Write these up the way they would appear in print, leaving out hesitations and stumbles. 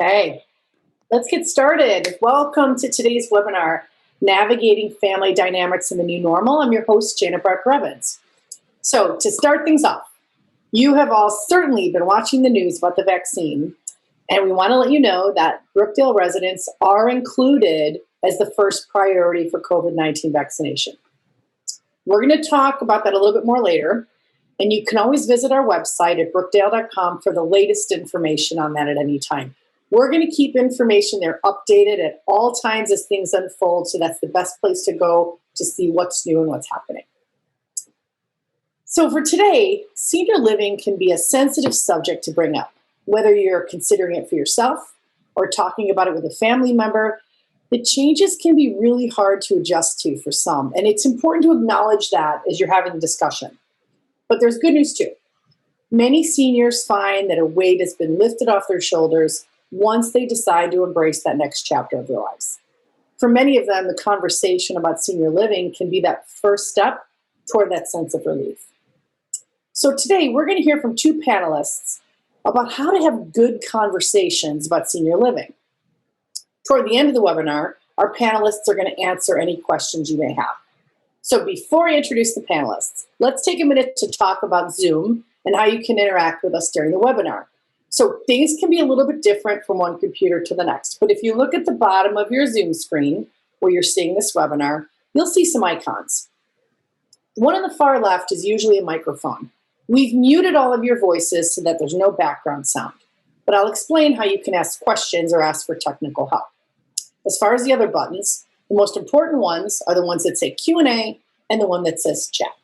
Okay, let's get started. Welcome to today's webinar, Navigating Family Dynamics in the New Normal. I'm your host, Janet Barker-Evans. So to start things off, you have all certainly been watching the news about the vaccine, and we want to let you know that Brookdale residents are included as the first priority for COVID-19 vaccination. We're going to talk about that a little bit more later, and you can always visit our website at brookdale.com for the latest information on that at any time. We're going to keep information there updated at all times as things unfold, so that's the best place to go to see what's new and what's happening. So for today, senior living can be a sensitive subject to bring up, whether you're considering it for yourself or talking about it with a family member. The changes can be really hard to adjust to for some, and it's important to acknowledge that as you're having a discussion. But there's good news too. Many seniors find that a weight has been lifted off their shoulders once they decide to embrace that next chapter of their lives. For many of them, the conversation about senior living can be that first step toward that sense of relief. So today, we're going to hear from two panelists about how to have good conversations about senior living. Toward the end of the webinar, our panelists are going to answer any questions you may have. So before I introduce the panelists, let's take a minute to talk about Zoom and how you can interact with us during the webinar. So things can be a little bit different from one computer to the next, but if you look at the bottom of your Zoom screen where you're seeing this webinar, you'll see some icons. The one on the far left is usually a microphone. We've muted all of your voices so that there's no background sound, but I'll explain how you can ask questions or ask for technical help. As far as the other buttons, the most important ones are the ones that say Q&A and the one that says chat.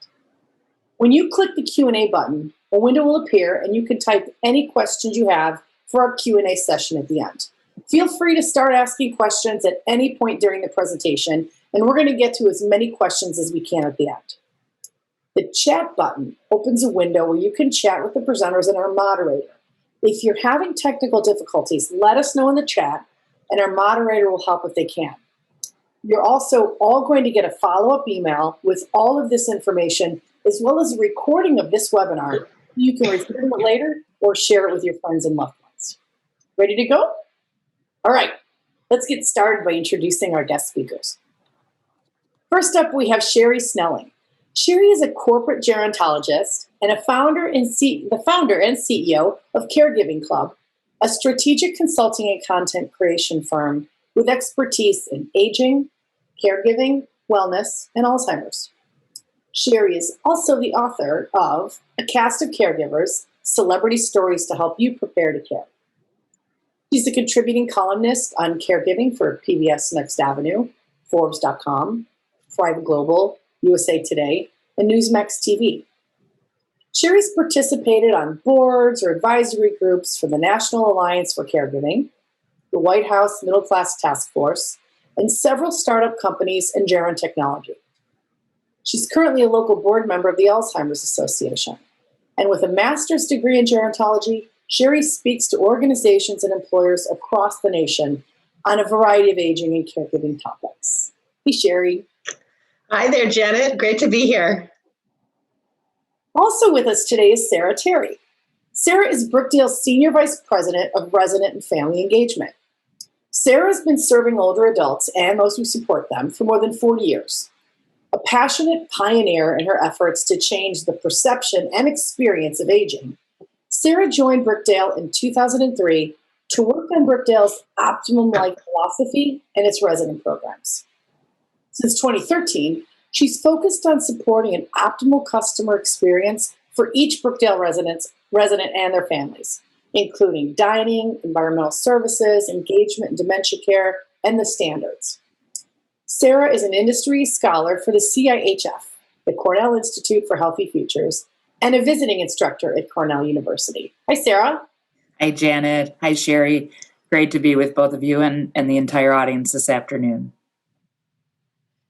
When you click the Q&A button, a window will appear and you can type any questions you have for our Q&A session at the end. Feel free to start asking questions at any point during the presentation, and we're going to get to as many questions as we can at the end. The chat button opens a window where you can chat with the presenters and our moderator. If you're having technical difficulties, let us know in the chat, and our moderator will help if they can. You're also all going to get a follow-up email with all of this information, as well as a recording of this webinar. You can review it later or share it with your friends and loved ones. Ready to go? All right, let's get started by introducing our guest speakers. First up, we have Sherri Snelling. Sherri is a corporate gerontologist and the founder and CEO of Caregiving Club, a strategic consulting and content creation firm with expertise in aging, caregiving, wellness, and Alzheimer's. Sherri is also the author of A Cast of Caregivers, Celebrity Stories to Help You Prepare to Care. She's a contributing columnist on caregiving for PBS Next Avenue, Forbes.com, Thrive Global, USA Today, and Newsmax TV. Sherri's participated on boards or advisory groups for the National Alliance for Caregiving, the White House Middle Class Task Force, and several startup companies in geron technology. She's currently a local board member of the Alzheimer's Association. And with a master's degree in gerontology, Sherri speaks to organizations and employers across the nation on a variety of aging and caregiving topics. Hey, Sherri. Hi there, Janet. Great to be here. Also with us today is Sara Terry. Sara is Brookdale's Senior Vice President of Resident and Family Engagement. Sara has been serving older adults and those who support them for more than 40 years. A passionate pioneer in her efforts to change the perception and experience of aging, Sara joined Brookdale in 2003 to work on Brookdale's Optimum Life philosophy and its resident programs. Since 2013, she's focused on supporting an optimal customer experience for each Brookdale resident and their families, including dining, environmental services, engagement and dementia care, and the standards. Sara is an industry scholar for the CIHF, the Cornell Institute for Healthy Futures, and a visiting instructor at Cornell University. Hi, Sara. Hi, Janet. Hi, Sherri. Great to be with both of you and the entire audience this afternoon.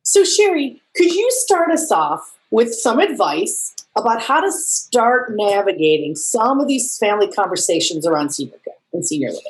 So, Sherri, could you start us off with some advice about how to start navigating some of these family conversations around senior care and senior living?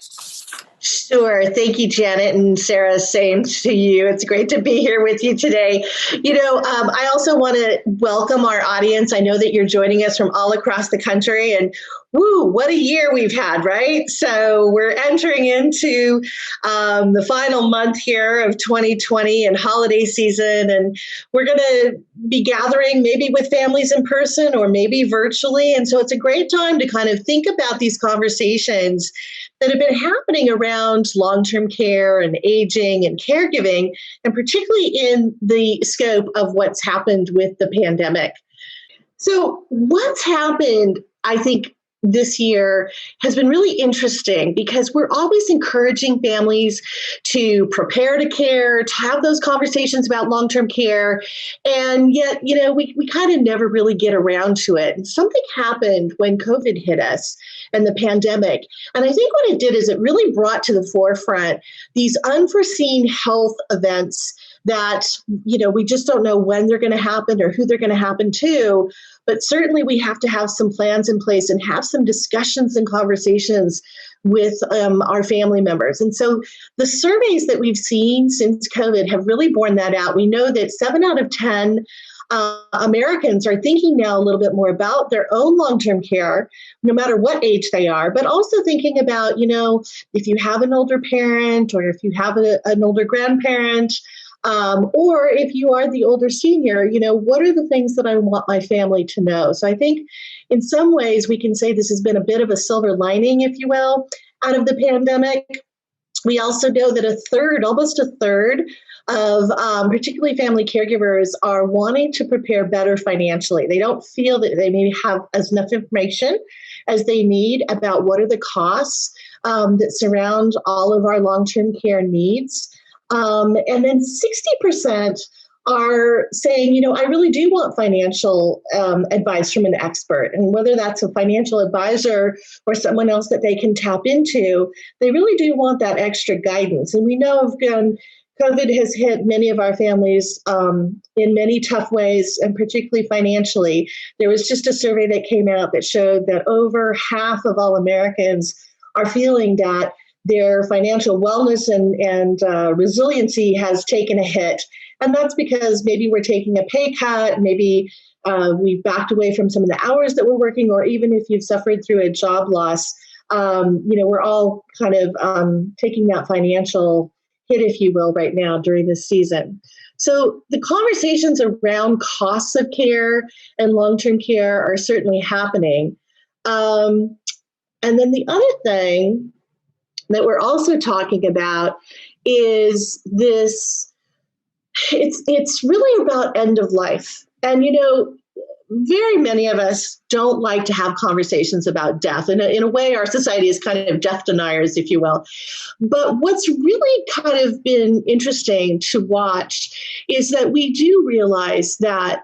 Sure. Thank you, Janet, and Sara, same to you. It's great to be here with you today. I also want to welcome our audience. I know that you're joining us from all across the country, and Woo, what a year we've had, right? So we're entering into the final month here of 2020 and holiday season, and we're going to be gathering maybe with families in person or maybe virtually. And so it's a great time to kind of think about these conversations that have been happening around long-term care and aging and caregiving, and particularly in the scope of what's happened with the pandemic. So what's happened, I think, this year has been really interesting because we're always encouraging families to prepare to care, to have those conversations about long-term care. And yet, we kind of never really get around to it. And something happened when COVID hit us and the pandemic. And I think what it did is it really brought to the forefront these unforeseen health events that, we just don't know when they're going to happen or who they're going to happen to. But certainly we have to have some plans in place and have some discussions and conversations with our family members. And so the surveys that we've seen since COVID have really borne that out. We know that 7 out of 10 Americans are thinking now a little bit more about their own long-term care, no matter what age they are, but also thinking about, if you have an older parent or if you have an older grandparent, or if you are the older senior, what are the things that I want my family to know? So I think in some ways we can say this has been a bit of a silver lining, if you will, out of the pandemic. We also know that almost a third of particularly family caregivers are wanting to prepare better financially. They don't feel that they maybe have as enough information as they need about what are the costs that surround all of our long-term care needs. And then 60% are saying, I really do want financial advice from an expert. And whether that's a financial advisor or someone else that they can tap into, they really do want that extra guidance. And we know COVID has hit many of our families in many tough ways, and particularly financially. There was just a survey that came out that showed that over half of all Americans are feeling that their financial wellness and resiliency has taken a hit. And that's because maybe we're taking a pay cut, maybe we've backed away from some of the hours that we're working, or even if you've suffered through a job loss, we're all kind of taking that financial hit, if you will, right now during this season. So the conversations around costs of care and long-term care are certainly happening. And then the other thing that we're also talking about is this, it's really about end of life. And, very many of us don't like to have conversations about death. And in a way, our society is kind of death deniers, if you will. But what's really kind of been interesting to watch is that we do realize that,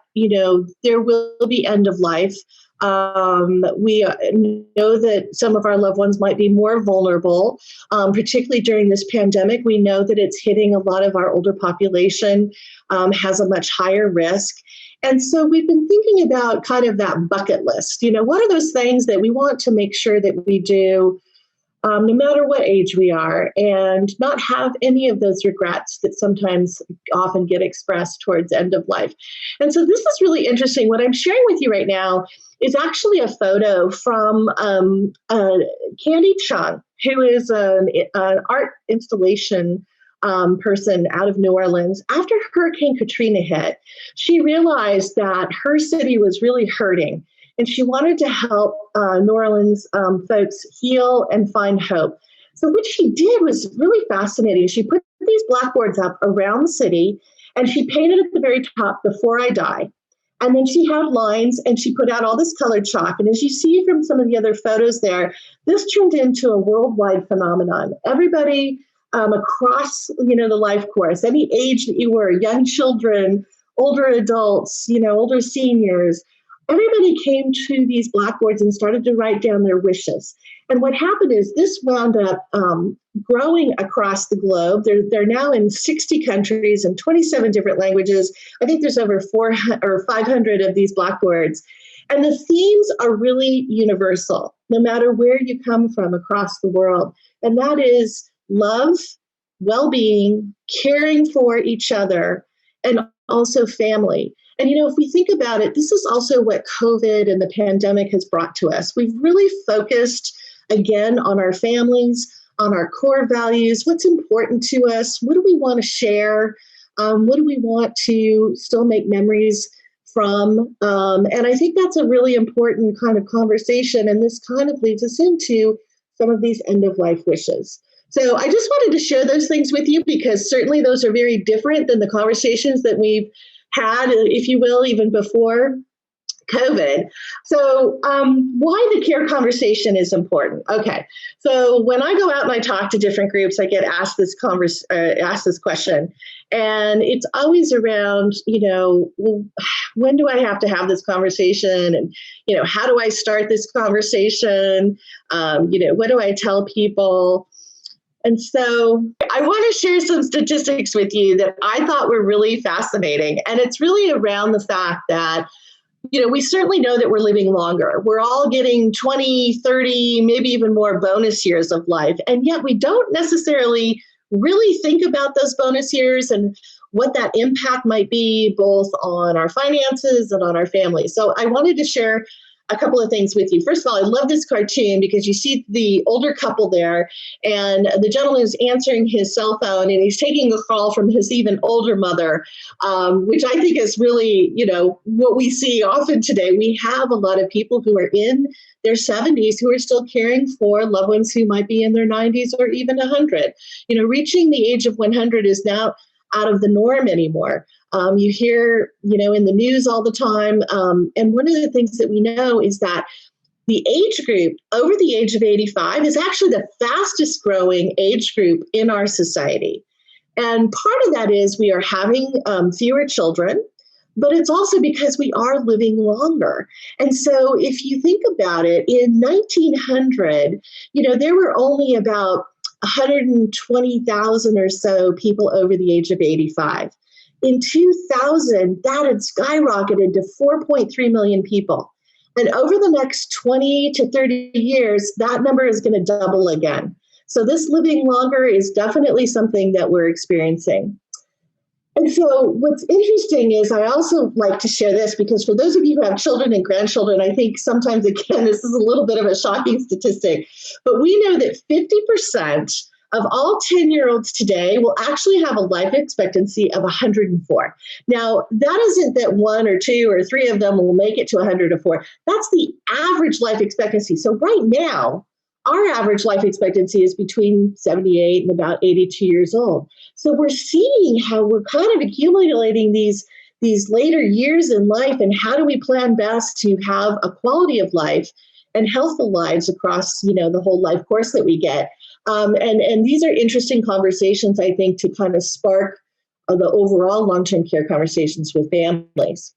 there will be end of life. We know that some of our loved ones might be more vulnerable, particularly during this pandemic. We know that it's hitting a lot of our older population, has a much higher risk. And so we've been thinking about kind of that bucket list. What are those things that we want to make sure that we do no matter what age we are, and not have any of those regrets that sometimes often get expressed towards end of life. And so this is really interesting. What I'm sharing with you right now is actually a photo from Candy Chung, who is an art installation person out of New Orleans. After Hurricane Katrina hit, she realized that her city was really hurting, and she wanted to help New Orleans folks heal and find hope. So what she did was really fascinating. She put these blackboards up around the city, and she painted at the very top, "Before I Die." And then she had lines, and she put out all this colored chalk. And as you see from some of the other photos there, this turned into a worldwide phenomenon. Everybody across, the life course, any age that you were, young children, older adults, older seniors, everybody came to these blackboards and started to write down their wishes. And what happened is this wound up growing across the globe. They're now in 60 countries and 27 different languages. I think there's over 400 or 500 of these blackboards. And the themes are really universal, no matter where you come from across the world. And that is love, well-being, caring for each other, and also family. And, if we think about it, this is also what COVID and the pandemic has brought to us. We've really focused, again, on our families, on our core values, what's important to us, what do we want to share, what do we want to still make memories from. And I think that's a really important kind of conversation. And this kind of leads us into some of these end-of-life wishes. So I just wanted to share those things with you because certainly those are very different than the conversations that we've had, if you will, even before COVID. So why the care conversation is important. Okay. So when I go out and I talk to different groups, I get asked this question. And it's always around, well, when do I have to have this conversation? And, how do I start this conversation? What do I tell people? And so I want to share some statistics with you that I thought were really fascinating. And it's really around the fact that, we certainly know that we're living longer. We're all getting 20, 30, maybe even more bonus years of life. And yet we don't necessarily really think about those bonus years and what that impact might be both on our finances and on our family. So I wanted to share a couple of things with you. First of all, I love this cartoon because you see the older couple there and the gentleman is answering his cell phone and he's taking a call from his even older mother, which I think is really, what we see often today. We have a lot of people who are in their 70s who are still caring for loved ones who might be in their 90s or even 100. Reaching the age of 100 is now out of the norm anymore. You hear, in the news all the time. And one of the things that we know is that the age group over the age of 85 is actually the fastest growing age group in our society. And part of that is we are having fewer children, but it's also because we are living longer. And so if you think about it, in 1900, there were only about 120,000 or so people over the age of 85. In 2000, that had skyrocketed to 4.3 million people. And over the next 20 to 30 years, that number is going to double again. So this living longer is definitely something that we're experiencing. And so what's interesting is I also like to share this because for those of you who have children and grandchildren, I think sometimes, again, this is a little bit of a shocking statistic, but we know that 50% of all 10-year-olds today will actually have a life expectancy of 104. Now, that isn't that one or two or three of them will make it to 104. That's the average life expectancy. So right now, our average life expectancy is between 78 and about 82 years old. So we're seeing how we're kind of accumulating these later years in life, and how do we plan best to have a quality of life and healthful lives across, the whole life course that we get. And these are interesting conversations, I think, to kind of spark the overall long-term care conversations with families.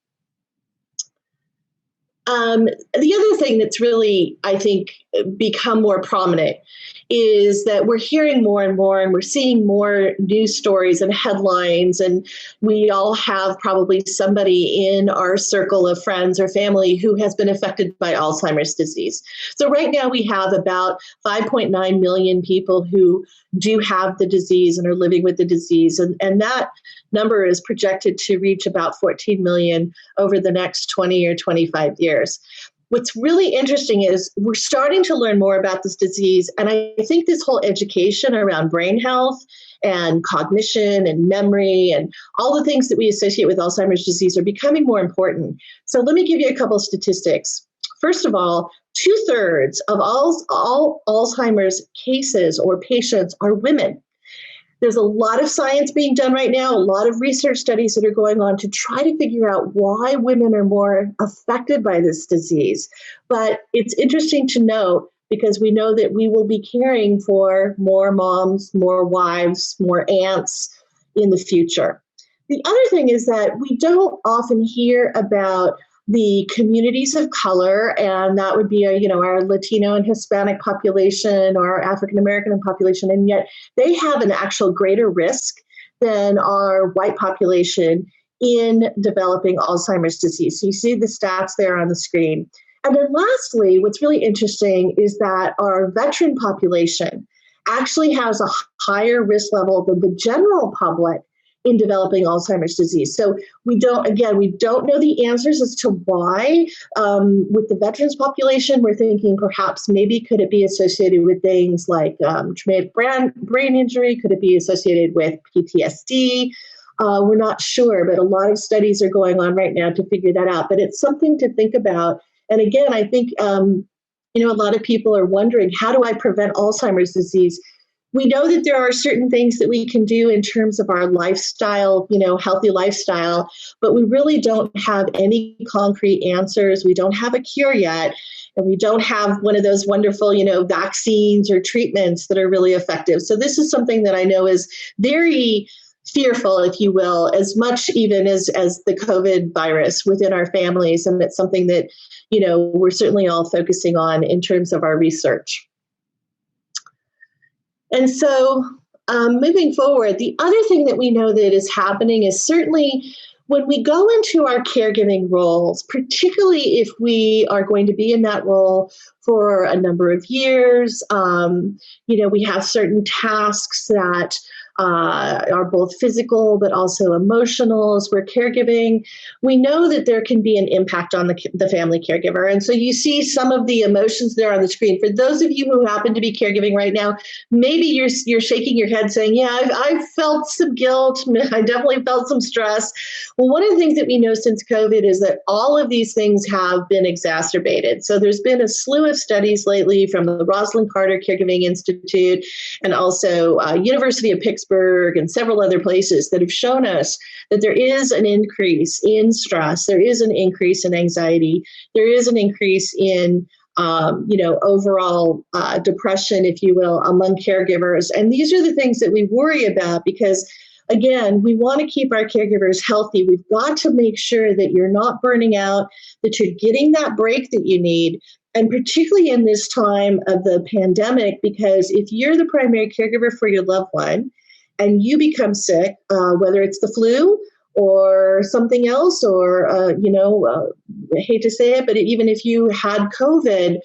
The other thing that's really, I think, become more prominent is that we're hearing more and more, and we're seeing more news stories and headlines, and we all have probably somebody in our circle of friends or family who has been affected by Alzheimer's disease. So right now we have about 5.9 million people who do have the disease and are living with the disease, and that number is projected to reach about 14 million over the next 20 or 25 years. What's really interesting is we're starting to learn more about this disease, and I think this whole education around brain health and cognition and memory and all the things that we associate with Alzheimer's disease are becoming more important. So let me give you a couple of statistics. First of all, 2/3 of all Alzheimer's cases or patients are women. There's a lot of science being done right now, a lot of research studies that are going on to try to figure out why women are more affected by this disease. But it's interesting to note because we know that we will be caring for more moms, more wives, more aunts in the future. The other thing is that we don't often hear about the communities of color, and that would be our Latino and Hispanic population or our African American population, and yet they have an actual greater risk than our white population in developing Alzheimer's disease. So you see the stats there on the screen. And then lastly, what's really interesting is that our veteran population actually has a higher risk level than the general public in developing Alzheimer's disease. So we don't know the answers as to why. With the veterans population, we're thinking perhaps maybe could it be associated with things like traumatic brain injury? Could it be associated with PTSD? We're not sure, but a lot of studies are going on right now to figure that out. But it's something to think about. And again, I think, a lot of people are wondering, how do I prevent Alzheimer's disease? We know that there are certain things that we can do in terms of our lifestyle, healthy lifestyle, but we really don't have any concrete answers. We don't have a cure yet, and we don't have one of those wonderful, vaccines or treatments that are really effective. So this is something that I know is very fearful, if you will, as much even as the COVID virus within our families. And it's something that, we're certainly all focusing on in terms of our research. And so moving forward, the other thing that we know that is happening is certainly when we go into our caregiving roles, particularly if we are going to be in that role for a number of years, we have certain tasks that are both physical but also emotional as we're caregiving. We know that there can be an impact on the family caregiver. And so you see some of the emotions there on the screen. For those of you who happen to be caregiving right now, maybe you're shaking your head saying, yeah, I've felt some guilt. I definitely felt some stress. Well, one of the things that we know since COVID is that all of these things have been exacerbated. So there's been a slew of studies lately from the Rosalind Carter Caregiving Institute and also University of Pittsburgh and several other places that have shown us that there is an increase in stress, there is an increase in anxiety, there is an increase in overall depression, if you will, among caregivers. And these are the things that we worry about because, again, we want to keep our caregivers healthy. We've got to make sure that you're not burning out, that you're getting that break that you need. And particularly in this time of the pandemic, because if you're the primary caregiver for your loved one, and you become sick, whether it's the flu or something else, or, I hate to say it, but even if you had COVID,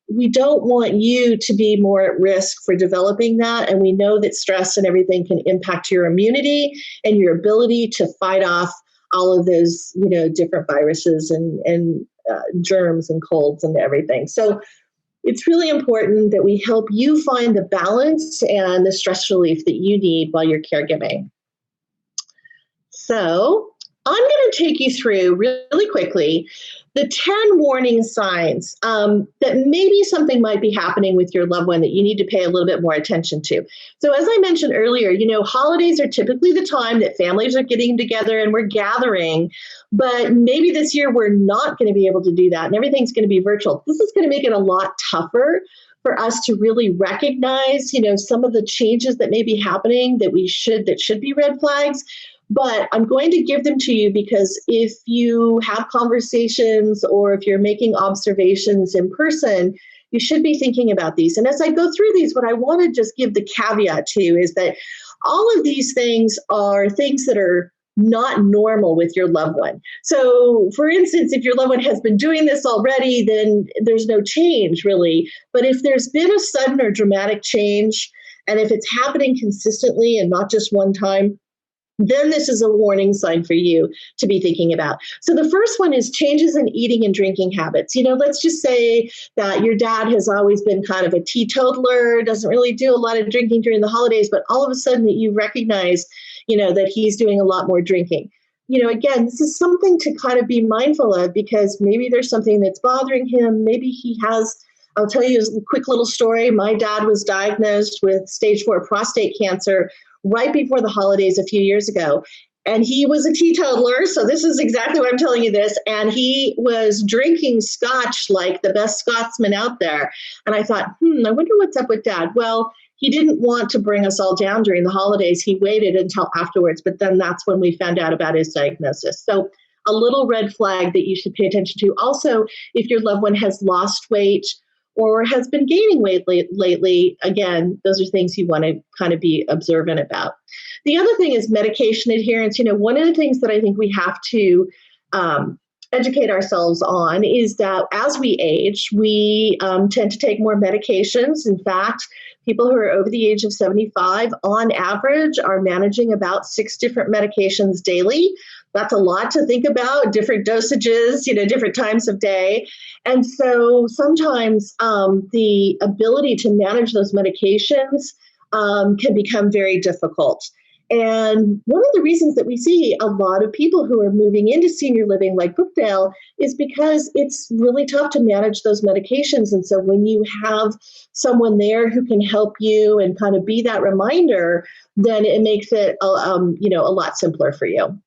we don't want you to be more at risk for developing that. And we know that stress and everything can impact your immunity and your ability to fight off all of those, different viruses and germs and colds and everything. So it's really important that we help you find the balance and the stress relief that you need while you're caregiving. So I'm going to take you through really quickly the 10 warning signs that maybe something might be happening with your loved one that you need to pay a little bit more attention to. So as I mentioned earlier, holidays are typically the time that families are getting together and we're gathering, but maybe this year we're not going to be able to do that and everything's going to be virtual. This is going to make it a lot tougher for us to really recognize, some of the changes that may be happening that should be red flags. But I'm going to give them to you because if you have conversations or if you're making observations in person, you should be thinking about these. And as I go through these, what I want to just give the caveat to is that all of these things are things that are not normal with your loved one. So, for instance, if your loved one has been doing this already, then there's no change really. But if there's been a sudden or dramatic change, and if it's happening consistently and not just one time, then this is a warning sign for you to be thinking about. So the first one is changes in eating and drinking habits. Let's just say that your dad has always been kind of a teetotaler, doesn't really do a lot of drinking during the holidays, but all of a sudden that you recognize, that he's doing a lot more drinking. Again, this is something to kind of be mindful of because maybe there's something that's bothering him. Maybe he has, I'll tell you a quick little story. My dad was diagnosed with stage 4 prostate cancer right before the holidays a few years ago. And he was a teetotaler, so this is exactly why I'm telling you this. And he was drinking scotch like the best Scotsman out there. And I thought, I wonder what's up with Dad. Well, he didn't want to bring us all down during the holidays. He waited until afterwards, but then that's when we found out about his diagnosis. So a little red flag that you should pay attention to. Also, if your loved one has lost weight or has been gaining weight lately, again, those are things you want to kind of be observant about. The other thing is medication adherence. One of the things that I think we have to educate ourselves on is that as we age, we tend to take more medications. In fact, people who are over the age of 75, on average, are managing about 6 different medications daily. That's a lot to think about, different dosages, different times of day. And so sometimes the ability to manage those medications can become very difficult. And one of the reasons that we see a lot of people who are moving into senior living like Brookdale is because it's really tough to manage those medications. And so when you have someone there who can help you and kind of be that reminder, then it makes it a lot simpler for you.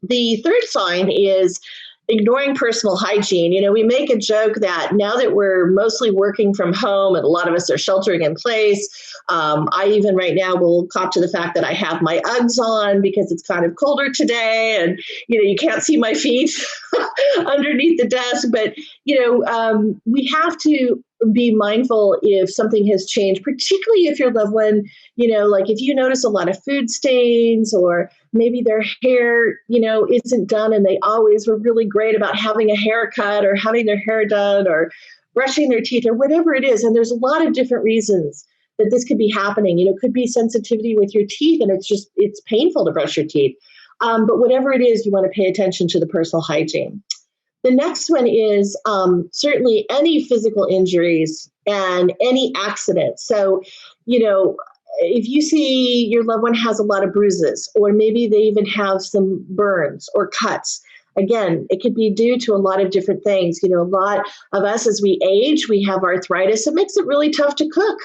The third sign is ignoring personal hygiene. We make a joke that now that we're mostly working from home and a lot of us are sheltering in place, I even right now will cop to the fact that I have my Uggs on because it's kind of colder today, and you can't see my feet underneath the desk. But we have to be mindful if something has changed, particularly if your loved one, like if you notice a lot of food stains, or maybe their hair, isn't done, and they always were really great about having a haircut or having their hair done or brushing their teeth or whatever it is. And there's a lot of different reasons that this could be happening. It could be sensitivity with your teeth, and it's painful to brush your teeth. But whatever it is, you want to pay attention to the personal hygiene. The next one is certainly any physical injuries and any accidents. So, if you see your loved one has a lot of bruises, or maybe they even have some burns or cuts, again, it could be due to a lot of different things. A lot of us, as we age, we have arthritis. It makes it really tough to cook.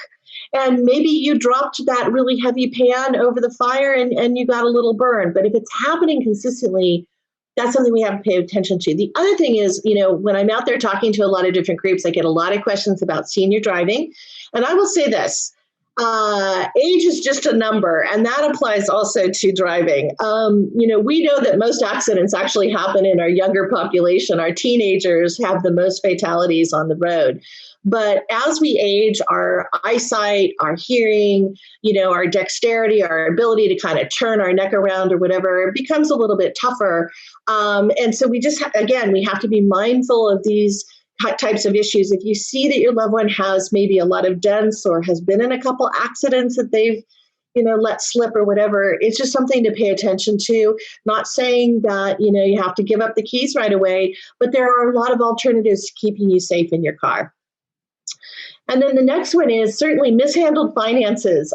And maybe you dropped that really heavy pan over the fire and you got a little burn. But if it's happening consistently, that's something we have to pay attention to. The other thing is, when I'm out there talking to a lot of different groups, I get a lot of questions about senior driving. And I will say this, age is just a number, and that applies also to driving. We know that most accidents actually happen in our younger population. Our teenagers have the most fatalities on the road. But as we age, our eyesight, our hearing, our dexterity, our ability to kind of turn our neck around or whatever, becomes a little bit tougher. And so we just, again, we have to be mindful of these types of issues. If you see that your loved one has maybe a lot of dents or has been in a couple accidents that they've let slip or whatever, it's just something to pay attention to. Not saying that, you have to give up the keys right away, but there are a lot of alternatives to keeping you safe in your car. And then the next one is certainly mishandled finances.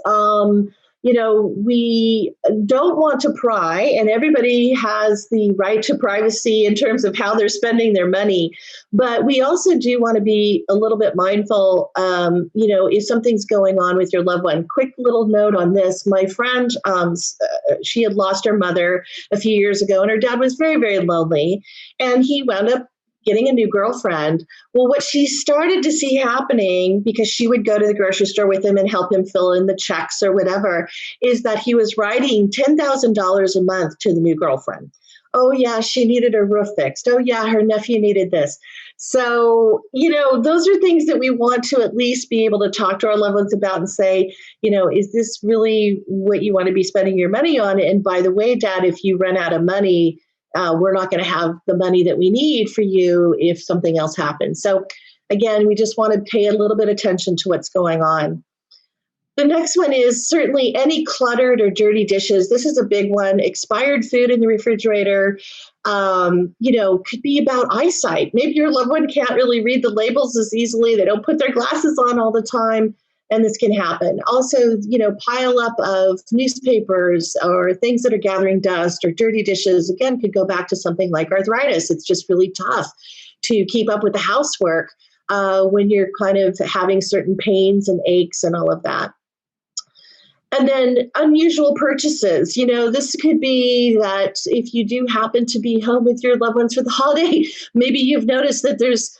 We don't want to pry, and everybody has the right to privacy in terms of how they're spending their money. But we also do want to be a little bit mindful, if something's going on with your loved one. Quick little note on this. My friend, she had lost her mother a few years ago, and her dad was very, very lonely. And he wound up getting a new girlfriend. Well, what she started to see happening, because she would go to the grocery store with him and help him fill in the checks or whatever, is that he was writing $10,000 a month to the new girlfriend. Oh, yeah, she needed her roof fixed. Oh, yeah, her nephew needed this. So, those are things that we want to at least be able to talk to our loved ones about and say, is this really what you want to be spending your money on? And by the way, Dad, if you run out of money, we're not going to have the money that we need for you if something else happens. So again, we just want to pay a little bit of attention to what's going on. The next one is certainly any cluttered or dirty dishes. This is a big one. Expired food in the refrigerator, could be about eyesight. Maybe your loved one can't really read the labels as easily. They don't put their glasses on all the time. And this can happen. Also, pile up of newspapers or things that are gathering dust or dirty dishes, again, could go back to something like arthritis. It's just really tough to keep up with the housework when you're kind of having certain pains and aches and all of that. And then unusual purchases. This could be that if you do happen to be home with your loved ones for the holiday, maybe you've noticed that there's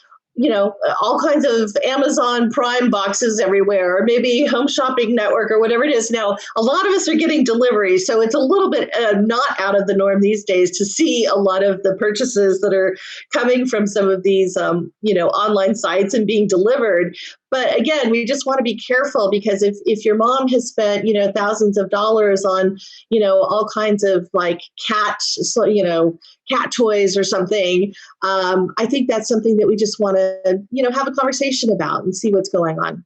all kinds of Amazon Prime boxes everywhere, or maybe Home Shopping Network or whatever it is. Now, a lot of us are getting deliveries, so it's a little bit not out of the norm these days to see a lot of the purchases that are coming from some of these, online sites and being delivered. But again, we just want to be careful, because if your mom has spent, thousands of dollars on, all kinds of like cat toys or something, I think that's something that we just want to, have a conversation about and see what's going on.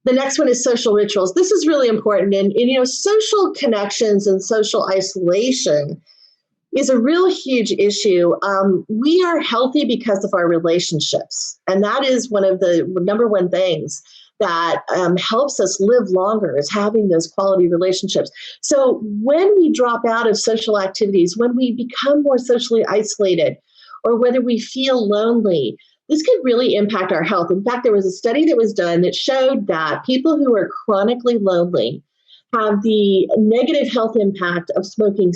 The next one is social rituals. This is really important. And social connections and social isolation is a real huge issue. We are healthy because of our relationships. And that is one of the number one things that helps us live longer, is having those quality relationships. So when we drop out of social activities, when we become more socially isolated, or whether we feel lonely, this could really impact our health. In fact, there was a study that was done that showed that people who are chronically lonely have the negative health impact of smoking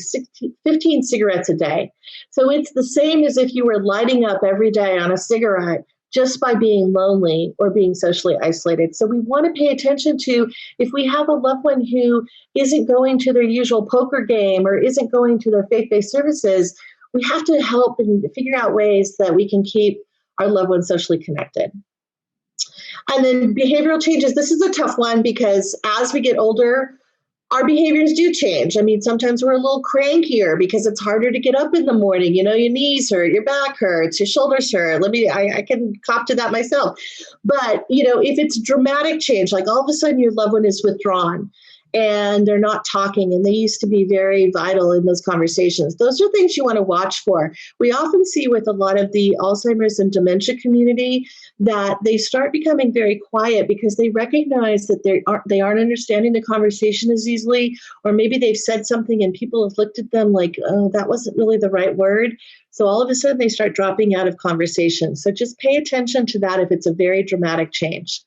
15 cigarettes a day. So it's the same as if you were lighting up every day on a cigarette just by being lonely or being socially isolated. So we want to pay attention to, if we have a loved one who isn't going to their usual poker game or isn't going to their faith-based services, we have to help and figure out ways that we can keep our loved ones socially connected. And then behavioral changes. This is a tough one, because as we get older, our behaviors do change. I mean, sometimes we're a little crankier because it's harder to get up in the morning. Your knees hurt, your back hurts, your shoulders hurt. I can cop to that myself. But, if it's dramatic change, like all of a sudden your loved one is withdrawn and they're not talking, and they used to be very vital in those conversations, those are things you want to watch for. We often see with a lot of the Alzheimer's and dementia community that they start becoming very quiet because they recognize that they aren't understanding the conversation as easily, or maybe they've said something and people have looked at them like, oh, that wasn't really the right word. So all of a sudden they start dropping out of conversation. So just pay attention to that if it's a very dramatic change.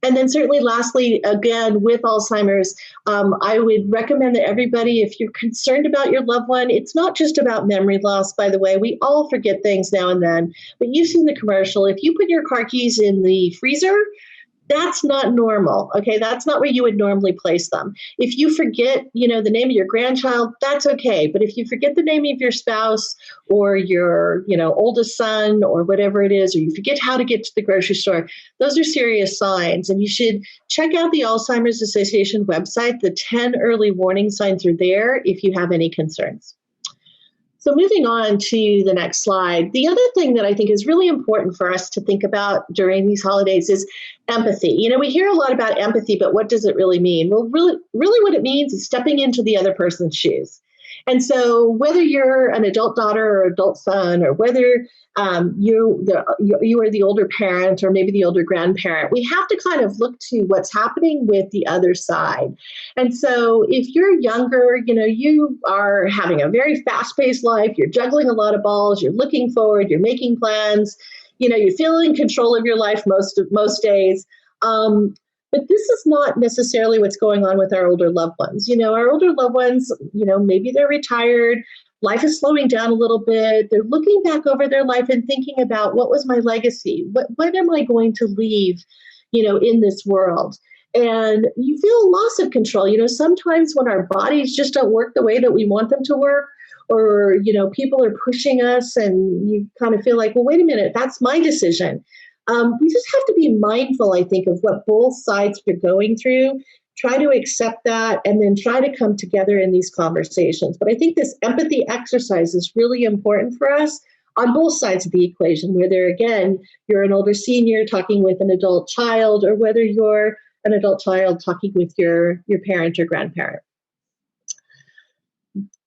And then certainly lastly, again, with Alzheimer's, I would recommend that everybody, if you're concerned about your loved one, it's not just about memory loss, by the way. We all forget things now and then. But you've seen the commercial. If you put your car keys in the freezer, that's not normal, okay? That's not where you would normally place them. If you forget, the name of your grandchild, that's okay. But if you forget the name of your spouse or your, oldest son or whatever it is, or you forget how to get to the grocery store, those are serious signs. And you should check out the Alzheimer's Association website. The 10 early warning signs are there if you have any concerns. So moving on to the next slide, the other thing that I think is really important for us to think about during these holidays is empathy. We hear a lot about empathy, but what does it really mean? Well, really what it means is stepping into the other person's shoes. And so whether you're an adult daughter or adult son, or whether you are the older parent or maybe the older grandparent, we have to kind of look to what's happening with the other side. And so if you're younger, you are having a very fast-paced life, you're juggling a lot of balls, you're looking forward, you're making plans, you feel in control of your life most days. But this is not necessarily what's going on with our older loved ones. Our older loved ones, maybe they're retired, life is slowing down a little bit. They're looking back over their life and thinking about, what was my legacy? What am I going to leave, in this world? And you feel a loss of control. Sometimes when our bodies just don't work the way that we want them to work, or, people are pushing us and you kind of feel like, well, wait a minute, that's my decision. We just have to be mindful, I think, of what both sides are going through, try to accept that, and then try to come together in these conversations. But I think this empathy exercise is really important for us on both sides of the equation, whether, again, you're an older senior talking with an adult child, or whether you're an adult child talking with your parent or grandparent.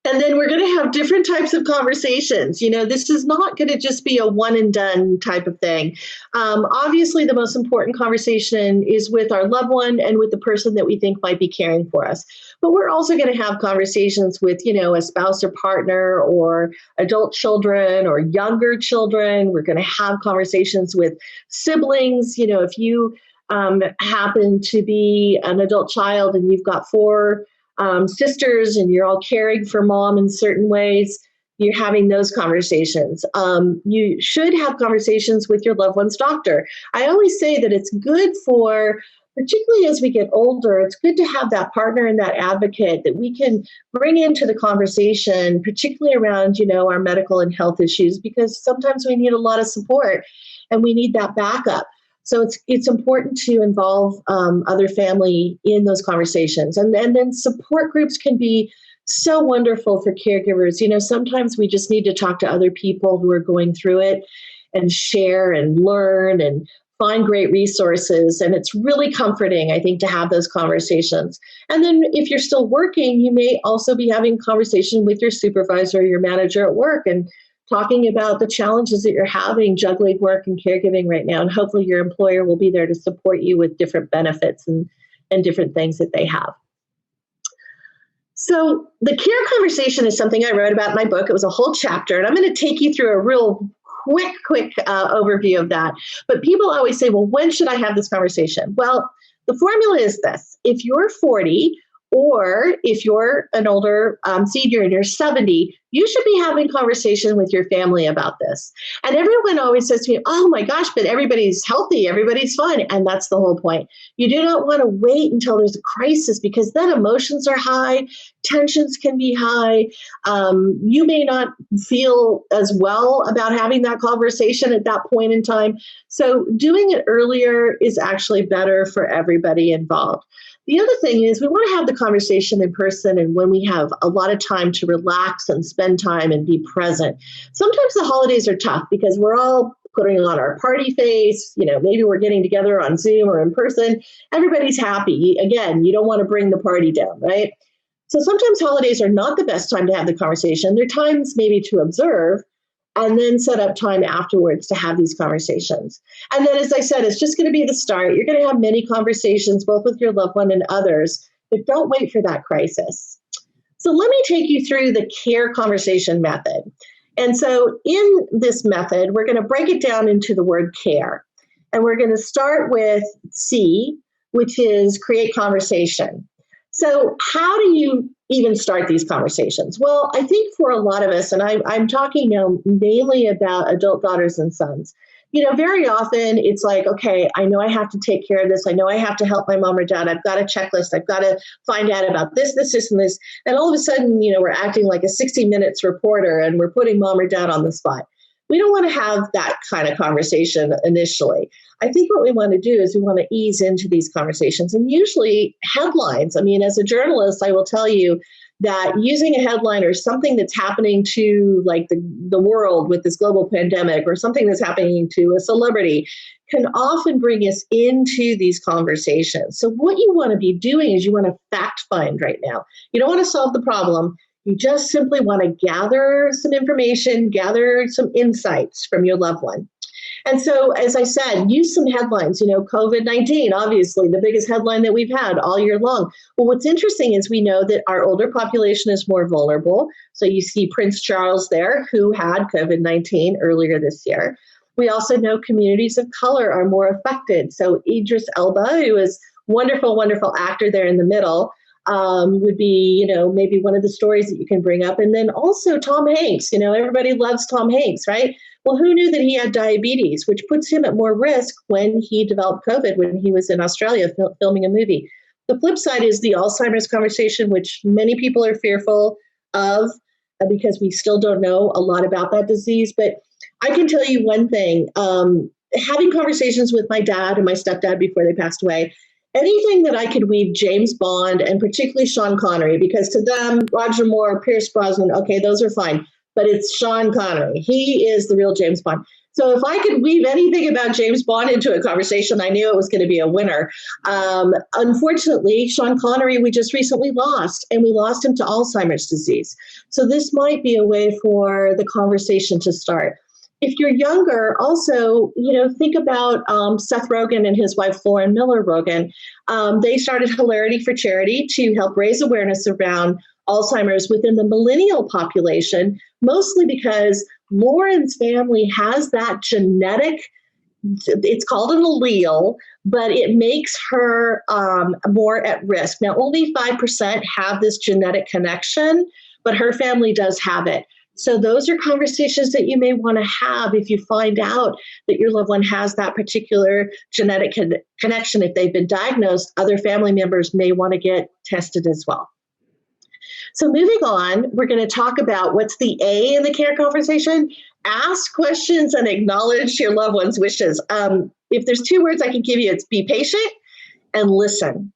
And then we're going to have different types of conversations. This is not going to just be a one and done type of thing. Obviously, the most important conversation is with our loved one and with the person that we think might be caring for us. But we're also going to have conversations with, a spouse or partner, or adult children or younger children. We're going to have conversations with siblings. If you happen to be an adult child and you've got 4 sisters and you're all caring for mom in certain ways, you're having those conversations. You should have conversations with your loved one's doctor. I always say that it's good for, particularly as we get older, it's good to have that partner and that advocate that we can bring into the conversation, particularly around, our medical and health issues, because sometimes we need a lot of support and we need that backup. So it's important to involve other family in those conversations. And then support groups can be so wonderful for caregivers. Sometimes we just need to talk to other people who are going through it and share and learn and find great resources. And it's really comforting, I think, to have those conversations. And then if you're still working, you may also be having conversation with your supervisor or your manager at work and talking about the challenges that you're having juggling work and caregiving right now. And hopefully your employer will be there to support you with different benefits and different things that they have. So the care conversation is something I wrote about in my book. It was a whole chapter, and I'm going to take you through a real quick overview of that. But people always say, well, when should I have this conversation? Well, the formula is this. If you're 40 or if you're an older senior and you're 70, you should be having conversation with your family about this. And everyone always says to me, oh my gosh, but everybody's healthy, everybody's fine. And that's the whole point. You do not want to wait until there's a crisis, because then emotions are high, tensions can be high. You may not feel as well about having that conversation at that point in time. So doing it earlier is actually better for everybody involved. The other thing is we want to have the conversation in person and when we have a lot of time to relax and spend time and be present. Sometimes the holidays are tough because we're all putting on our party face. Maybe we're getting together on Zoom or in person. Everybody's happy. Again, you don't want to bring the party down, right? So sometimes holidays are not the best time to have the conversation. They're times maybe to observe and then set up time afterwards to have these conversations. And then, as I said, it's just going to be the start. You're going to have many conversations, both with your loved one and others, but don't wait for that crisis. So let me take you through the care conversation method. And so in this method, we're going to break it down into the word care. And we're going to start with C, which is create conversation. So how do you even start these conversations? Well, I think for a lot of us, and I'm talking now mainly about adult daughters and sons, very often it's like, okay, I know I have to take care of this. I know I have to help my mom or dad. I've got a checklist. I've got to find out about this, and this. And all of a sudden, we're acting like a 60 Minutes reporter and we're putting mom or dad on the spot. We don't want to have that kind of conversation initially. I think what we want to do is we want to ease into these conversations, and usually headlines. I mean, as a journalist, I will tell you that using a headline or something that's happening to like the world with this global pandemic or something that's happening to a celebrity can often bring us into these conversations. So what you want to be doing is you want to fact find right now. You don't want to solve the problem. You just simply want to gather some information, gather some insights from your loved one. And so, as I said, use some headlines. COVID-19, obviously, the biggest headline that we've had all year long. Well, what's interesting is we know that our older population is more vulnerable. So you see Prince Charles there, who had COVID-19 earlier this year. We also know communities of color are more affected. So Idris Elba, who is wonderful, wonderful actor there in the middle, would be, maybe one of the stories that you can bring up. And then also Tom Hanks, everybody loves Tom Hanks, right? Well, who knew that he had diabetes, which puts him at more risk when he developed COVID when he was in Australia filming a movie. The flip side is the Alzheimer's conversation, which many people are fearful of because we still don't know a lot about that disease. But I can tell you one thing, having conversations with my dad and my stepdad before they passed away, anything that I could weave James Bond and particularly Sean Connery, because to them, Roger Moore, Pierce Brosnan, okay, those are fine. But it's Sean Connery. He is the real James Bond. So if I could weave anything about James Bond into a conversation, I knew it was going to be a winner. Unfortunately, Sean Connery, we just recently lost, and we lost him to Alzheimer's disease. So this might be a way for the conversation to start. If you're younger, also, think about Seth Rogen and his wife, Lauren Miller Rogen. They started Hilarity for Charity to help raise awareness around Alzheimer's within the millennial population, mostly because Lauren's family has that genetic, it's called an allele, but it makes her more at risk. Now, only 5% have this genetic connection, but her family does have it. So those are conversations that you may want to have if you find out that your loved one has that particular genetic connection. If they've been diagnosed, other family members may want to get tested as well. So moving on, we're going to talk about what's the A in the care conversation. Ask questions and acknowledge your loved one's wishes. if there's two words I can give you, it's be patient and listen.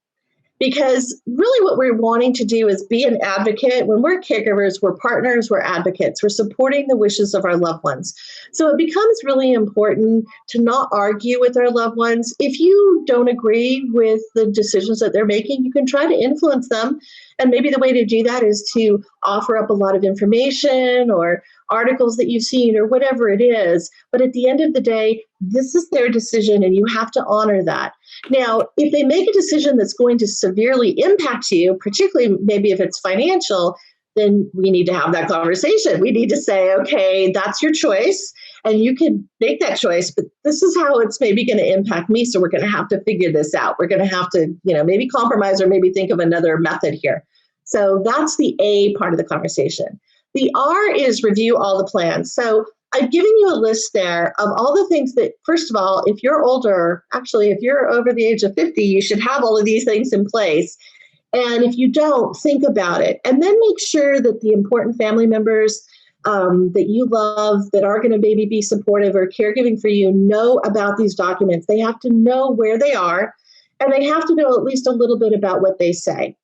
Because really what we're wanting to do is be an advocate. When we're caregivers, we're partners, we're advocates, we're supporting the wishes of our loved ones. So it becomes really important to not argue with our loved ones. If you don't agree with the decisions that they're making, you can try to influence them. And maybe the way to do that is to offer up a lot of information or articles that you've seen or whatever it is. But at the end of the day, this is their decision and you have to honor that. Now, if they make a decision that's going to severely impact you, particularly maybe if it's financial, then we need to have that conversation. We need to say, okay, that's your choice and you can make that choice, but this is how it's maybe going to impact me. So we're going to have to figure this out. We're going to have to, maybe compromise or maybe think of another method here. So that's the A part of the conversation. The R is review all the plans. So I've given you a list there of all the things that, first of all, if you're older, actually, if you're over the age of 50, you should have all of these things in place. And if you don't, think about it. And then make sure that the important family members that you love, that are going to maybe be supportive or caregiving for you, know about these documents. They have to know where they are, and they have to know at least a little bit about what they say.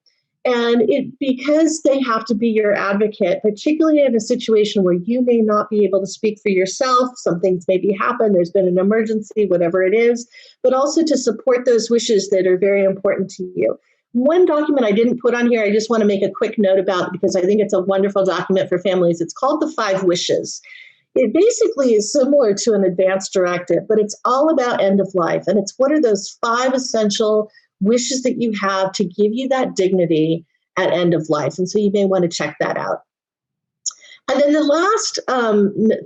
And because they have to be your advocate, particularly in a situation where you may not be able to speak for yourself, some things maybe happen, there's been an emergency, whatever it is, but also to support those wishes that are very important to you. One document I didn't put on here, I just want to make a quick note about because I think it's a wonderful document for families. It's called the 5 Wishes. It basically is similar to an advance directive, but it's all about end of life. And it's what are those 5 essential wishes that you have to give you that dignity at end of life. And so you may want to check that out. And then the last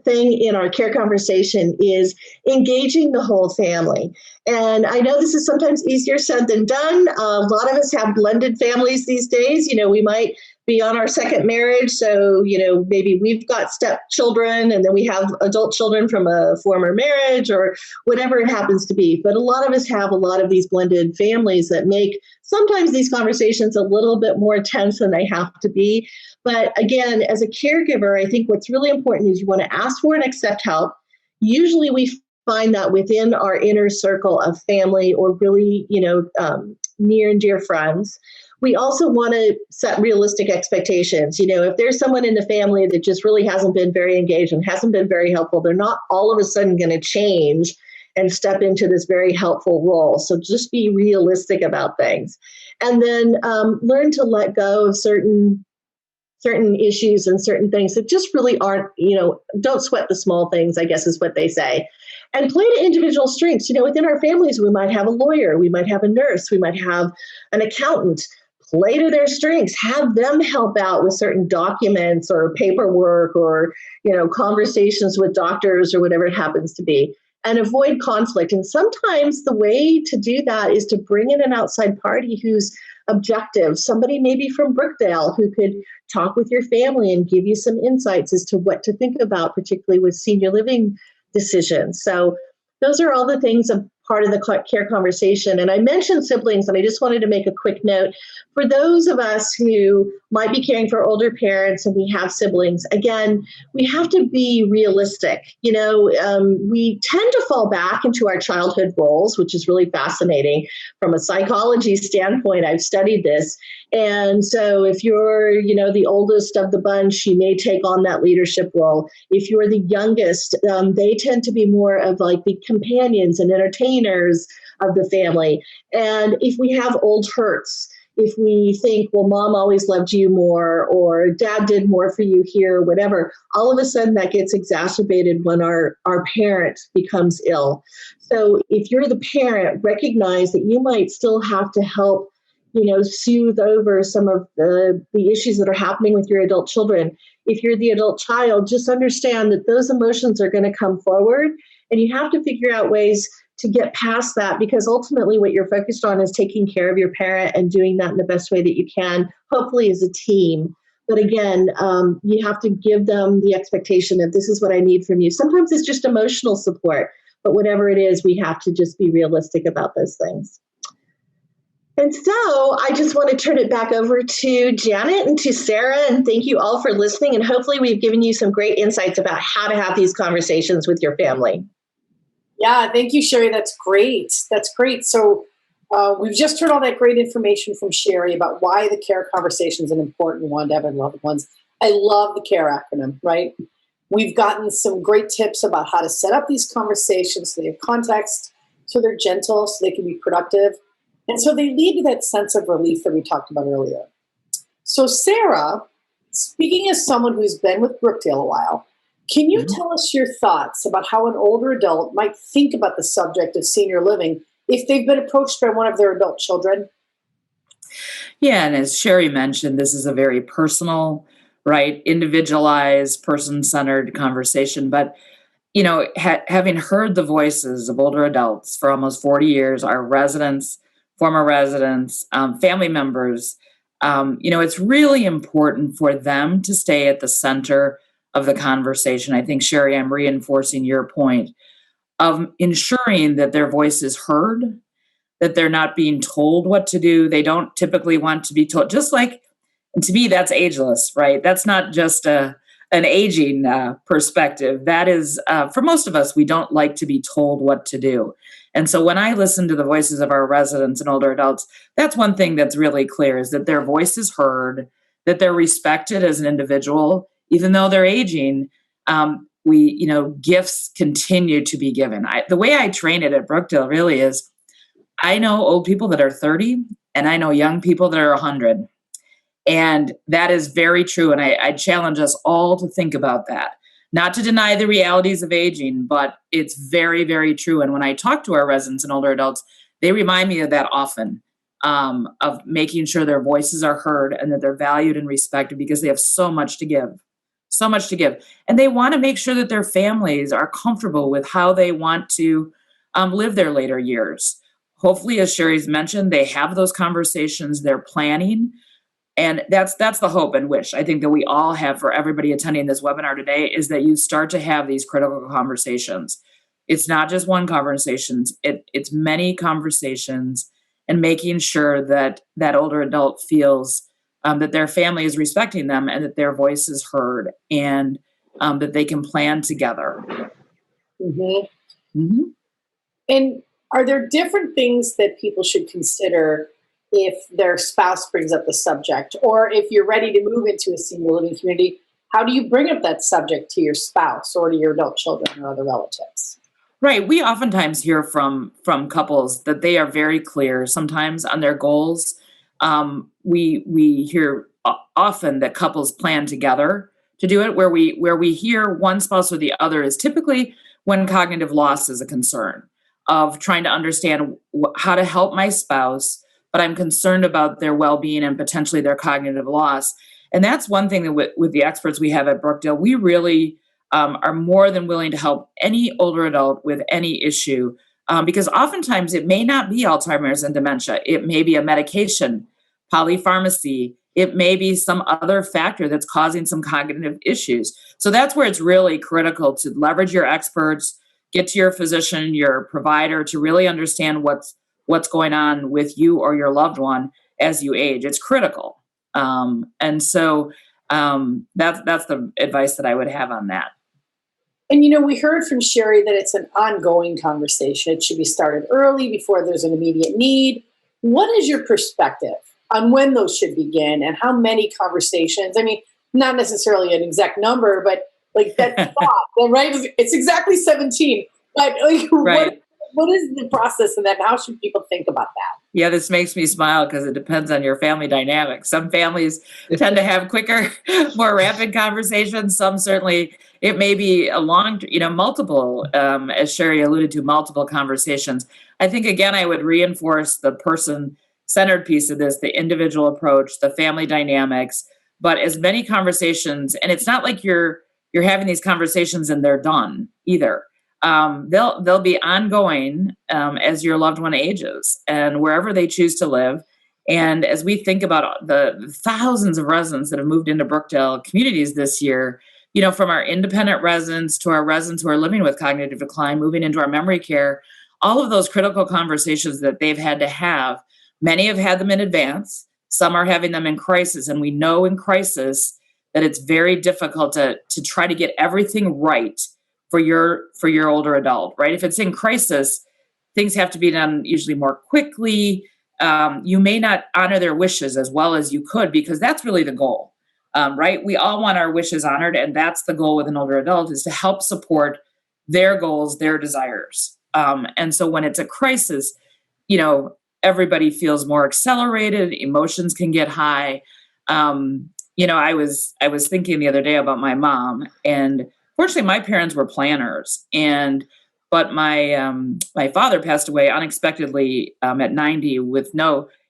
thing in our care conversation is engaging the whole family. And I know this is sometimes easier said than done. A lot of us have blended families these days. We might be on our second marriage. So, maybe we've got stepchildren and then we have adult children from a former marriage or whatever it happens to be. But a lot of us have a lot of these blended families that make sometimes these conversations a little bit more tense than they have to be. But again, as a caregiver, I think what's really important is you want to ask for and accept help. Usually we find that within our inner circle of family or really, near and dear friends. We also want to set realistic expectations. If there's someone in the family that just really hasn't been very engaged and hasn't been very helpful, they're not all of a sudden going to change and step into this very helpful role. So just be realistic about things. And then learn to let go of certain issues and certain things that just really aren't, don't sweat the small things, I guess is what they say. And play to individual strengths. Within our families, we might have a lawyer, we might have a nurse, we might have an accountant. Play to their strengths, have them help out with certain documents or paperwork or, conversations with doctors or whatever it happens to be, and avoid conflict. And sometimes the way to do that is to bring in an outside party who's objective, somebody maybe from Brookdale who could talk with your family and give you some insights as to what to think about, particularly with senior living decisions. So those are all the things a part of the care conversation. And I mentioned siblings, and I just wanted to make a quick note. For those of us who might be caring for older parents and we have siblings, again, we have to be realistic. We tend to fall back into our childhood roles, which is really fascinating. From a psychology standpoint, I've studied this. And so if you're, the oldest of the bunch, you may take on that leadership role. If you're the youngest, they tend to be more of like the companions and entertainers of the family. And if we have old hurts, if we think, well, mom always loved you more, or dad did more for you here, or whatever, all of a sudden that gets exacerbated when our parent becomes ill. So if you're the parent, recognize that you might still have to help soothe over some of the issues that are happening with your adult children. If you're the adult child, just understand that those emotions are going to come forward, and you have to figure out ways to get past that, because ultimately what you're focused on is taking care of your parent and doing that in the best way that you can, hopefully as a team. But again, you have to give them the expectation of this is what I need from you. Sometimes it's just emotional support, but whatever it is, we have to just be realistic about those things. And so I just want to turn it back over to Janet and to Sara, and thank you all for listening. And hopefully we've given you some great insights about how to have these conversations with your family. Yeah, thank you, Sherri. That's great. That's great. So we've just heard all that great information from Sherri about why the CARE conversation is an important one to have with loved ones. I love the CARE acronym, right? We've gotten some great tips about how to set up these conversations so they have context, so they're gentle, so they can be productive, and so they lead to that sense of relief that we talked about earlier. So, Sara, speaking as someone who's been with Brookdale a while, can you Mhm. tell us your thoughts about how an older adult might think about the subject of senior living if they've been approached by one of their adult children? Yeah, and as Sherry mentioned, this is a very personal, right, individualized, person-centered conversation. But having heard the voices of older adults for almost 40 years, our residents, former residents, family members, it's really important for them to stay at the center of the conversation. I think, Sherry, I'm reinforcing your point of ensuring that their voice is heard, that they're not being told what to do. They don't typically want to be told, just like, and to me, that's ageless, right? That's not just an aging perspective. That is, for most of us, we don't like to be told what to do. And so when I listen to the voices of our residents and older adults, that's one thing that's really clear is that their voice is heard, that they're respected as an individual, even though they're aging. Gifts continue to be given. The way I train it at Brookdale really is I know old people that are 30 and I know young people that are 100. And that is very true. And I challenge us all to think about that. Not to deny the realities of aging, but it's very, very true. And when I talk to our residents and older adults, they remind me of that often, of making sure their voices are heard and that they're valued and respected because they have so much to give. So much to give. And they want to make sure that their families are comfortable with how they want to live their later years. Hopefully, as Sherry's mentioned, they have those conversations, they're planning. And that's the hope and wish I think that we all have for everybody attending this webinar today is that you start to have these critical conversations. It's not just one conversation, it's many conversations and making sure that that older adult feels that their family is respecting them and that their voice is heard and that they can plan together. Hmm. Mhm. And are there different things that people should consider if their spouse brings up the subject, or if you're ready to move into a senior living community? How do you bring up that subject to your spouse or to your adult children or other relatives? Right. We oftentimes hear from couples that they are very clear sometimes on their goals. We hear often that couples plan together to do it. Where we hear one spouse or the other is typically when cognitive loss is a concern of trying to understand how to help my spouse, but I'm concerned about their well-being and potentially their cognitive loss. And that's one thing that with the experts we have at Brookdale, we really are more than willing to help any older adult with any issue because oftentimes it may not be Alzheimer's and dementia. It may be a medication, polypharmacy. It may be some other factor that's causing some cognitive issues. So that's where it's really critical to leverage your experts, get to your physician, your provider to really understand what's going on with you or your loved one as you age. It's critical. That's the advice that I would have on that. And we heard from Sherri that it's an ongoing conversation. It should be started early before there's an immediate need. What is your perspective on when those should begin and how many conversations? I mean, not necessarily an exact number, but like that thought, right? It's exactly 17. But like, Right. what is the process in that? And how should people think about that? Yeah, this makes me smile because it depends on your family dynamic. Some families tend to have quicker, more rapid conversations. Some certainly, it may be a long, multiple, as Sherri alluded to, multiple conversations. I think, again, I would reinforce the person-centered piece of this, the individual approach, the family dynamics, but as many conversations, and it's not like you're having these conversations and they're done either. They'll be ongoing as your loved one ages and wherever they choose to live. And as we think about the thousands of residents that have moved into Brookdale communities this year, from our independent residents to our residents who are living with cognitive decline, moving into our memory care, all of those critical conversations that they've had to have, many have had them in advance. Some are having them in crisis. And we know in crisis that it's very difficult to try to get everything right for your older adult, right? If it's in crisis, things have to be done usually more quickly. You may not honor their wishes as well as you could, because that's really the goal, right? We all want our wishes honored, and that's the goal with an older adult, is to help support their goals, their desires. And so when it's a crisis, everybody feels more accelerated, emotions can get high. I was thinking the other day about my mom, and fortunately my parents were planners, but my father passed away unexpectedly at 90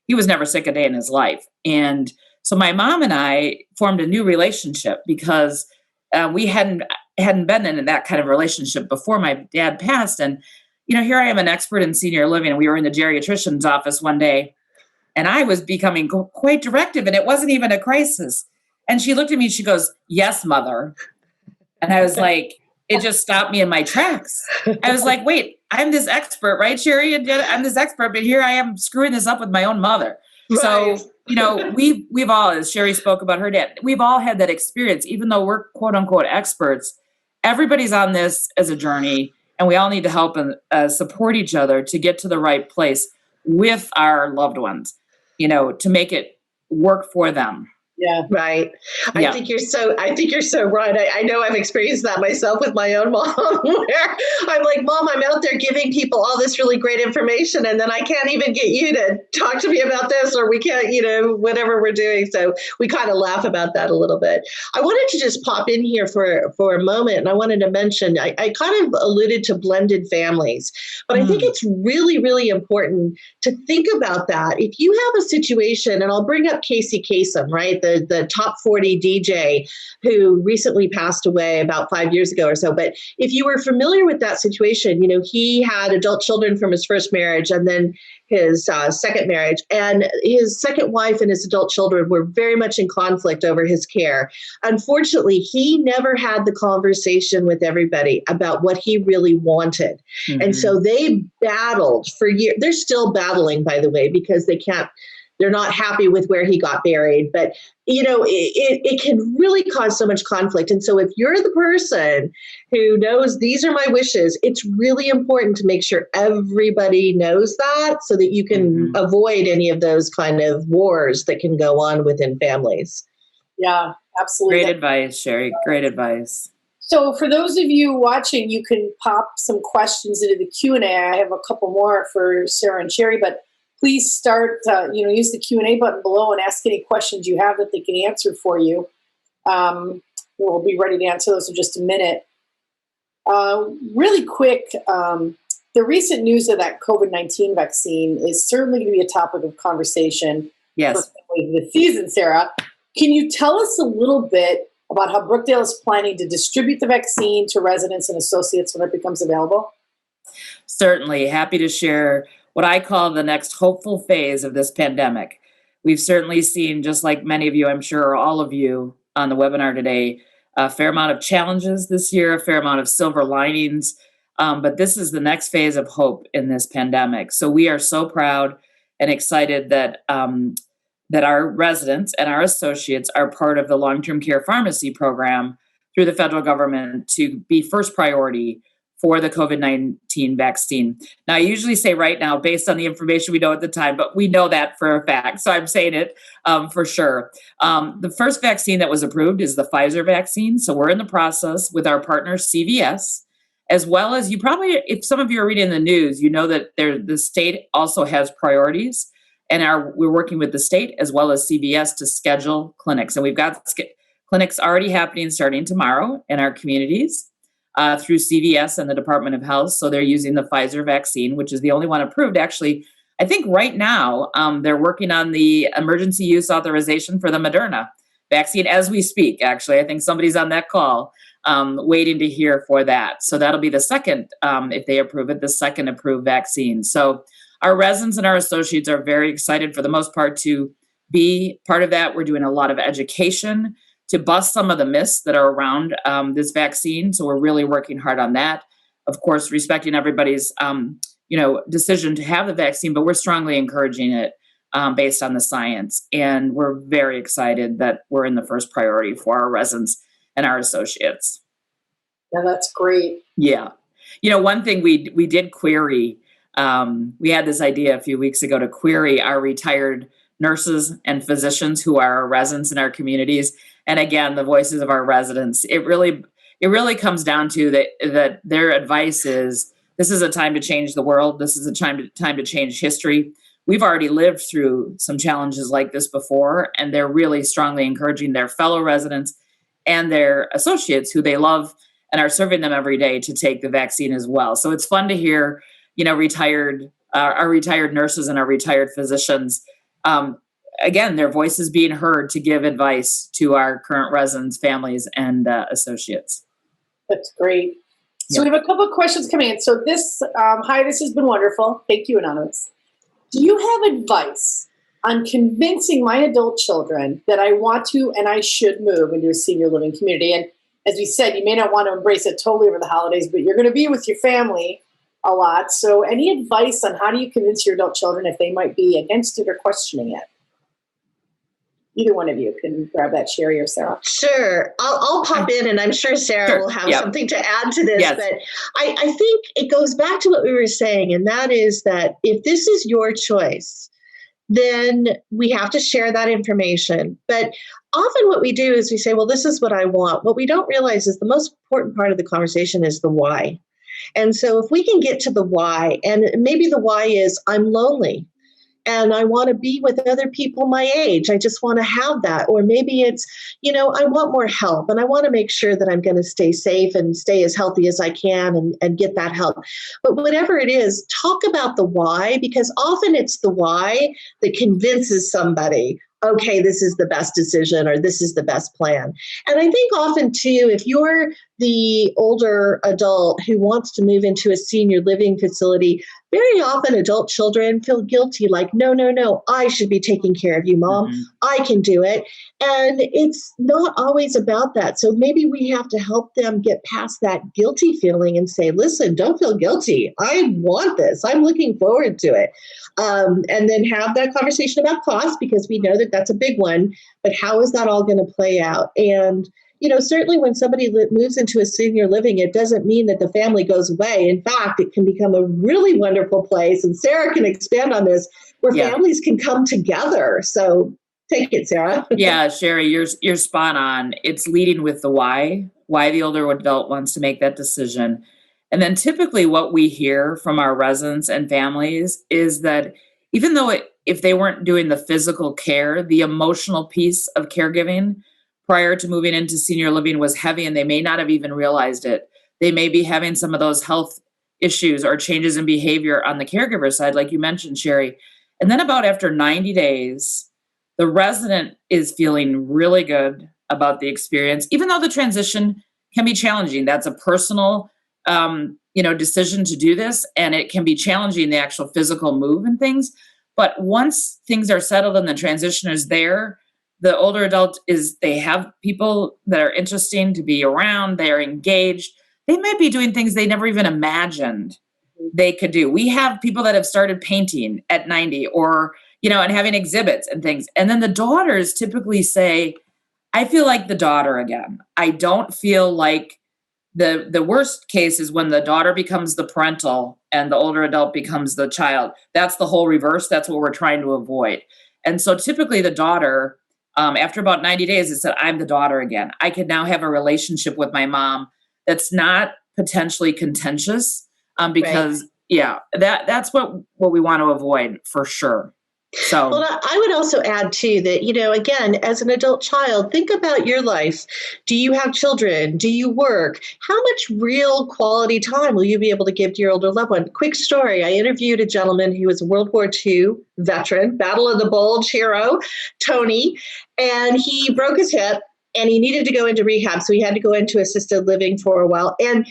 he was never sick a day in his life. And so my mom and I formed a new relationship because we hadn't been in that kind of relationship before my dad passed. And, here I am, an expert in senior living, and we were in the geriatrician's office one day, and I was becoming quite directive, and it wasn't even a crisis. And she looked at me and she goes, "Yes, mother." And I was like, it just stopped me in my tracks. I was like, wait, I'm this expert, right, Sherri? I'm this expert, but here I am screwing this up with my own mother. Right. So, we've all, as Sherri spoke about her dad, we've all had that experience, even though we're quote unquote experts. Everybody's on this as a journey, and we all need to help and support each other to get to the right place with our loved ones, to make it work for them. Yeah. Right. I think you're so right. I know I've experienced that myself with my own mom, where I'm like, Mom, I'm out there giving people all this really great information, and then I can't even get you to talk to me about this, or we can't, whatever we're doing. So we kind of laugh about that a little bit. I wanted to just pop in here for a moment, and I wanted to mention, I kind of alluded to blended families, but I think it's really, really important to think about that. If you have a situation, and I'll bring up Casey Kasem, right? The top 40 DJ who recently passed away about 5 years ago or so. But if you were familiar with that situation, he had adult children from his first marriage and then his second marriage, and his second wife and his adult children were very much in conflict over his care. Unfortunately, he never had the conversation with everybody about what he really wanted. Mm-hmm. And so they battled for years. They're still battling, by the way, because they're not happy with where he got buried, but it can really cause so much conflict. And so if you're the person who knows these are my wishes, it's really important to make sure everybody knows that, so that you can avoid any of those kind of wars that can go on within families. Yeah, absolutely. Great advice, Sherri. Great advice. So for those of you watching, you can pop some questions into the Q&A. I have a couple more for Sara and Sherri, but please start, use the Q&A button below and ask any questions you have that they can answer for you. We'll be ready to answer those in just a minute. Really quick, the recent news of that COVID-19 vaccine is certainly going to be a topic of conversation. Yes. For the season, Sara. Can you tell us a little bit about how Brookdale is planning to distribute the vaccine to residents and associates when it becomes available? Certainly. Happy to share what I call the next hopeful phase of this pandemic. We've certainly seen, just like many of you, I'm sure all of you on the webinar today, a fair amount of challenges this year, a fair amount of silver linings, but this is the next phase of hope in this pandemic. So we are so proud and excited that that our residents and our associates are part of the long-term care pharmacy program through the federal government to be first priority for the COVID-19 vaccine. Now, I usually say right now, based on the information we know at the time, but we know that for a fact. So I'm saying it for sure. The first vaccine that was approved is the Pfizer vaccine. So we're in the process with our partner CVS, as well as, you probably, if some of you are reading the news, you know that the state also has priorities, and we're working with the state as well as CVS to schedule clinics. And we've got clinics already happening starting tomorrow in our communities. Through CVS and the Department of Health. So they're using the Pfizer vaccine, which is the only one approved. Actually, I think right now they're working on the emergency use authorization for the Moderna vaccine as we speak. Actually, I think somebody's on that call waiting to hear for that. So that'll be the second, if they approve it, the second approved vaccine. So our residents and our associates are very excited for the most part to be part of that. We're doing a lot of education to bust some of the myths that are around this vaccine. So we're really working hard on that. Of course, respecting everybody's, decision to have the vaccine, but we're strongly encouraging it based on the science. And we're very excited that we're in the first priority for our residents and our associates. Yeah, that's great. Yeah. One thing we did query, we had this idea a few weeks ago to query our retired nurses and physicians who are our residents in our communities. And again, the voices of our residents. It really comes down to that their advice is, this is a time to change the world. This is a time to change history. We've already lived through some challenges like this before, and they're really strongly encouraging their fellow residents and their associates who they love and are serving them every day to take the vaccine as well. So it's fun to hear, our retired nurses and our retired physicians, again, their voices being heard to give advice to our current residents, families, and associates. That's great. So we have a couple of questions coming in. So this has been wonderful. Thank you, Anonymous. Do you have advice on convincing my adult children that I want to and I should move into a senior living community? And as we said, you may not want to embrace it totally over the holidays, but you're going to be with your family a lot. So any advice on how do you convince your adult children if they might be against it or questioning it? Either one of you can grab that, Sherri or Sara. Sure. I'll pop in, and I'm sure Sara will have something to add to this. Yes. But I think it goes back to what we were saying, and that is that if this is your choice, then we have to share that information. But often what we do is we say, well, this is what I want. What we don't realize is the most important part of the conversation is the why. And so if we can get to the why, and maybe the why is I'm lonely and I want to be with other people my age. I just want to have that. Or maybe it's, I want more help and I want to make sure that I'm going to stay safe and stay as healthy as I can and get that help. But whatever it is, talk about the why, because often it's the why that convinces somebody, okay, this is the best decision or this is the best plan. And I think often too, if you're the older adult who wants to move into a senior living facility, very often adult children feel guilty, like, no, I should be taking care of you, Mom. Mm-hmm. I can do it. And it's not always about that. So maybe we have to help them get past that guilty feeling and say, listen, don't feel guilty. I want this. I'm looking forward to it. And then have that conversation about cost, because we know that that's a big one. But how is that all going to play out? And certainly when somebody moves into a senior living, it doesn't mean that the family goes away. In fact, it can become a really wonderful place. And Sara can expand on this, where families can come together. So take it, Sara. Yeah, Sherri, you're spot on. It's leading with the why the older adult wants to make that decision. And then typically what we hear from our residents and families is that even though if they weren't doing the physical care, the emotional piece of caregiving prior to moving into senior living was heavy, and they may not have even realized it. They may be having some of those health issues or changes in behavior on the caregiver side, like you mentioned, Sherri. And then about after 90 days, the resident is feeling really good about the experience, even though the transition can be challenging. That's a personal decision to do this, and it can be challenging, the actual physical move and things. But once things are settled and the transition is there, the older adult they have people that are interesting to be around. They are engaged. They might be doing things they never even imagined they could do. We have people that have started painting at 90 or, and having exhibits and things. And then the daughters typically say, I feel like the daughter again. I don't feel like the worst case is when the daughter becomes the parental and the older adult becomes the child. That's the whole reverse. That's what we're trying to avoid. And so typically the daughter, after about 90 days, it said, I'm the daughter again. I can now have a relationship with my mom that's not potentially contentious, because that's what we want to avoid for sure. So, well, I would also add too that, again, as an adult child, think about your life. Do you have children? Do you work? How much real quality time will you be able to give to your older loved one? Quick story. I interviewed a gentleman who was a World War II veteran, Battle of the Bulge hero, Tony, and he broke his hip and he needed to go into rehab. So he had to go into assisted living for a while. And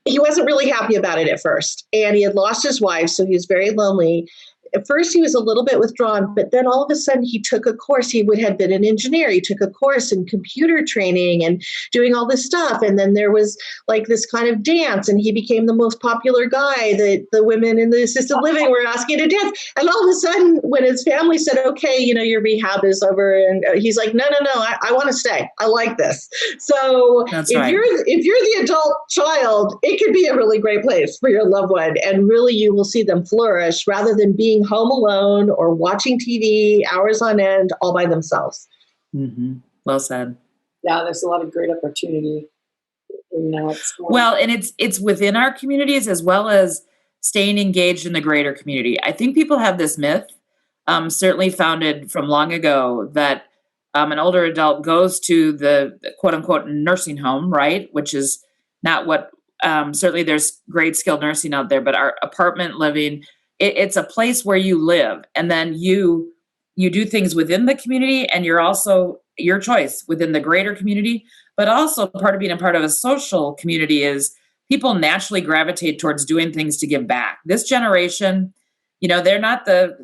he wasn't really happy about it at first. And he had lost his wife, so he was very lonely. at first he was a little bit withdrawn, but then all of a sudden he took a course. He had been an engineer. He took a course in computer training and doing all this stuff. And then there was like this kind of dance, and he became the most popular guy that the women in the assisted living were asking to dance. And all of a sudden, when his family said, okay, your rehab is over, and he's like, no, I want to stay. I like this. So if you're the adult child, it could be a really great place for your loved one. And really, you will see them flourish rather than being home alone or watching TV hours on end all by themselves. Mm-hmm. Well said. Yeah, there's a lot of great opportunity. Well, and it's within our communities as well as staying engaged in the greater community. I think people have this myth, certainly founded from long ago, that an older adult goes to the quote unquote nursing home, right? Which is not what, certainly there's great skilled nursing out there, but our apartment living, it's a place where you live, and then you do things within the community, and you're also your choice within the greater community. But also part of being a part of a social community is people naturally gravitate towards doing things to give back. This generation, they're not the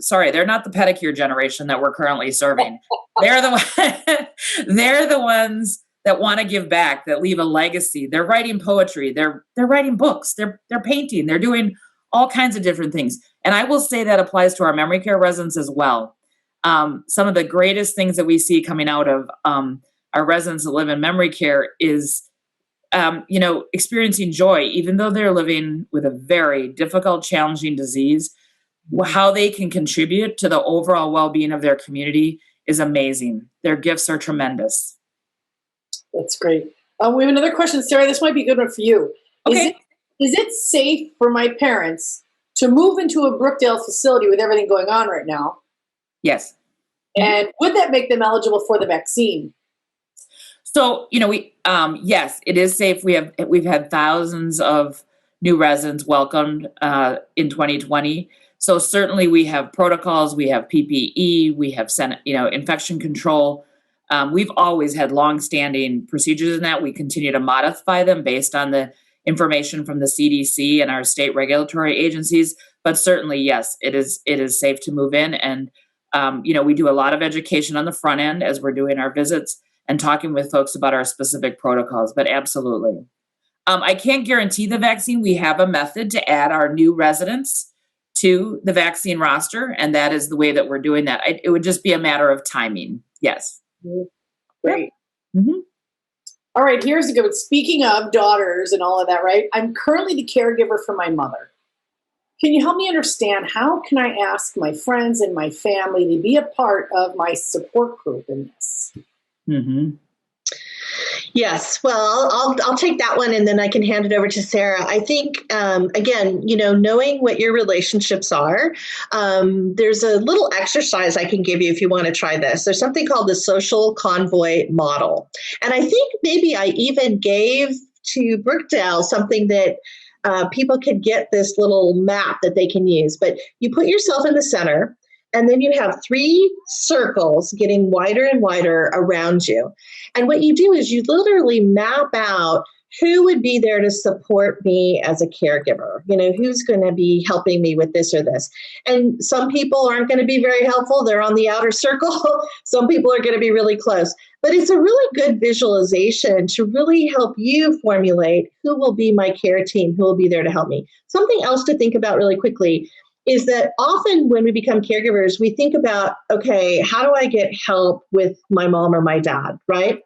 pedicure generation that we're currently serving. They're the ones that want to give back, that leave a legacy. They're writing poetry. They're writing books. They're painting. They're doing all kinds of different things. And I will say that applies to our memory care residents as well. Some of the greatest things that we see coming out of our residents that live in memory care is, experiencing joy, even though they're living with a very difficult, challenging disease. How they can contribute to the overall well-being of their community is amazing. Their gifts are tremendous. That's great. We have another question, Sarah. This might be a good one for you. Okay. Is it safe for my parents to move into a Brookdale facility with everything going on right now? Yes. And would that make them eligible for the vaccine? So, yes, it is safe. We've had thousands of new residents welcomed in 2020. So certainly we have protocols, we have PPE, we have infection control. We've always had longstanding procedures in that. We continue to modify them based on the information from the CDC and our state regulatory agencies. But certainly, yes, it is safe to move in. And, we do a lot of education on the front end as we're doing our visits and talking with folks about our specific protocols. But absolutely. I can't guarantee the vaccine. We have a method to add our new residents to the vaccine roster, and that is the way that we're doing that. It would just be a matter of timing. Yes. Great. Mm-hmm. All right, here's a good one. Speaking of daughters and all of that, right? I'm currently the caregiver for my mother. Can you help me understand how can I ask my friends and my family to be a part of my support group in this? Mm-hmm. Yes, well, I'll take that one, and then I can hand it over to Sara. I think, again, knowing what your relationships are, there's a little exercise I can give you if you want to try this. There's something called the social convoy model. And I think maybe I even gave to Brookdale something that people could get this little map that they can use. But you put yourself in the center, and then you have 3 circles getting wider and wider around you. And what you do is you literally map out who would be there to support me as a caregiver. Who's going to be helping me with this or this. And some people aren't going to be very helpful. They're on the outer circle. Some people are going to be really close. But it's a really good visualization to really help you formulate who will be my care team, who will be there to help me. Something else to think about really quickly is that often when we become caregivers, we think about, okay, how do I get help with my mom or my dad, right?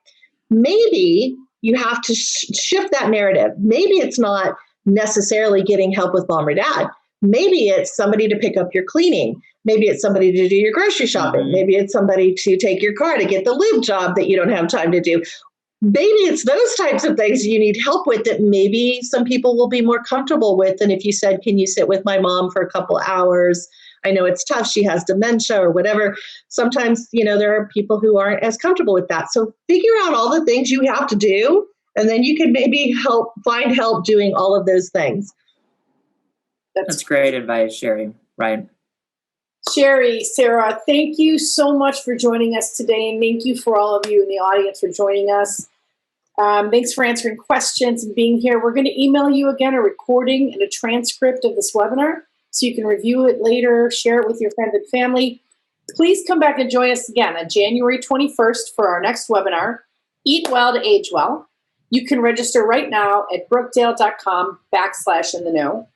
Maybe you have to shift that narrative. Maybe it's not necessarily getting help with mom or dad. Maybe it's somebody to pick up your cleaning. Maybe it's somebody to do your grocery shopping. Mm-hmm. Maybe it's somebody to take your car to get the lube job that you don't have time to do. Maybe it's those types of things you need help with that maybe some people will be more comfortable with than if you said, can you sit with my mom for a couple hours? I know it's tough. She has dementia or whatever. Sometimes, there are people who aren't as comfortable with that. So figure out all the things you have to do, and then you can maybe find help doing all of those things. That's great advice, Sherri. Right. Sherri, Sara, thank you so much for joining us today, and thank you for all of you in the audience for joining us. Thanks for answering questions and being here. We're going to email you again a recording and a transcript of this webinar so you can review it later, share it with your friends and family. Please come back and join us again on January 21st for our next webinar, Eat Well to Age Well. You can register right now at brookdale.com/in-the-know.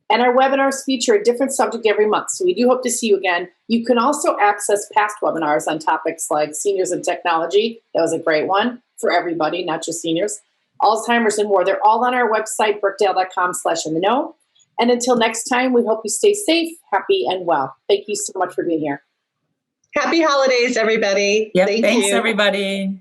And our webinars feature a different subject every month, so we do hope to see you again. You can also access past webinars on topics like seniors and technology. That was a great one for everybody, not just seniors. Alzheimer's and more. They're all on our website, brookdale.com/in-the-know. And until next time, we hope you stay safe, happy, and well. Thank you so much for being here. Happy holidays, everybody. Yep, Thank thanks, you. everybody.